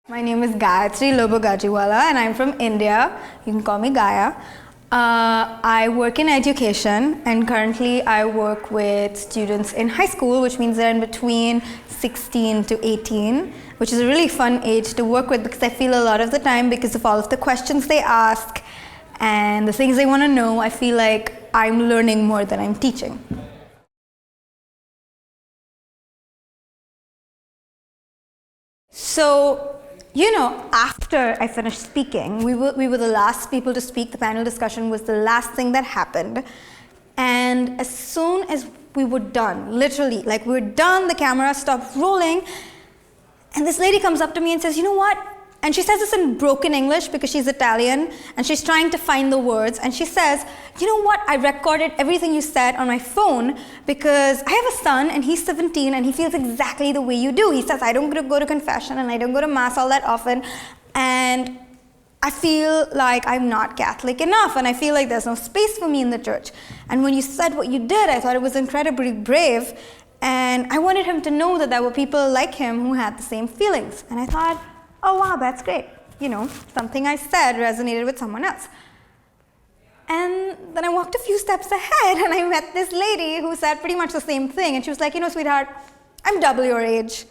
My name is Gayatri, Lobo Gajiwala, and I'm from India. You can call me Gaya. I work in education, and currently I work with students in high school, which means they're in between 16 to 18, which is a really fun age to work with because I feel a lot of the time, because of all of the questions they ask and the things they want to know, I feel like I'm learning more than I'm teaching. So, after I finished speaking, we were the last people to speak. The panel discussion was the last thing that happened. And as soon as we were done, literally, like we were done, the camera stopped rolling, and this lady comes up to me and says, "You know what?" And she says this in broken English because she's Italian, and she's trying to find the words. And she says, "You know what? I recorded everything you said on my phone because I have a son and he's 17 and he feels exactly the way you do. He says, I don't go to confession and I don't go to mass all that often. And I feel like I'm not Catholic enough and I feel like there's no space for me in the church. And when you said what you did, I thought it was incredibly brave. And I wanted him to know that there were people like him who had the same feelings." And I thought, oh wow, that's great. Something I said resonated with someone else. And then I walked a few steps ahead and I met this lady who said pretty much the same thing. And she was like, "Sweetheart, I'm double your age,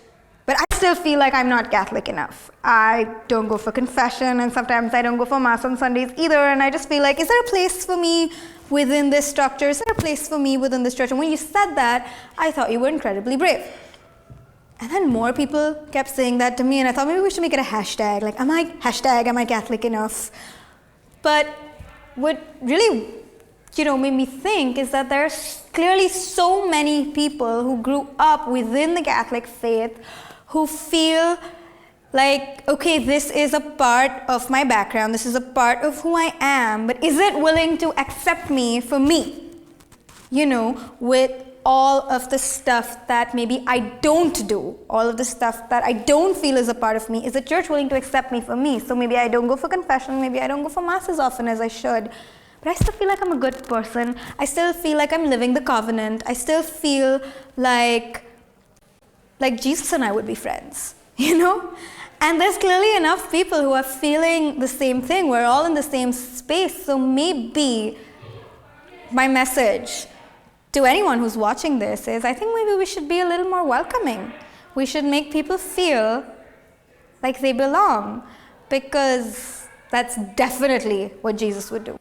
but I still feel like I'm not Catholic enough. I don't go for confession and sometimes I don't go for mass on Sundays either. And I just feel like, is there a place for me within this structure? Is there a place for me within this church?" And when you said that, I thought you were incredibly brave. And then more people kept saying that to me, and I thought maybe we should make it a hashtag, like, am I Catholic enough? But what really, made me think is that there's clearly so many people who grew up within the Catholic faith who feel like, okay, this is a part of my background, this is a part of who I am, but is it willing to accept me for me? With all of the stuff that maybe I don't do, all of the stuff that I don't feel is a part of me. Is the church willing to accept me for me? So maybe I don't go for confession, maybe I don't go for mass as often as I should, but I still feel like I'm a good person. I still feel like I'm living the covenant. I still feel like Jesus and I would be friends, And there's clearly enough people who are feeling the same thing. We're all in the same space. So maybe my message to anyone who's watching this is, I think maybe we should be a little more welcoming. We should make people feel like they belong, because that's definitely what Jesus would do.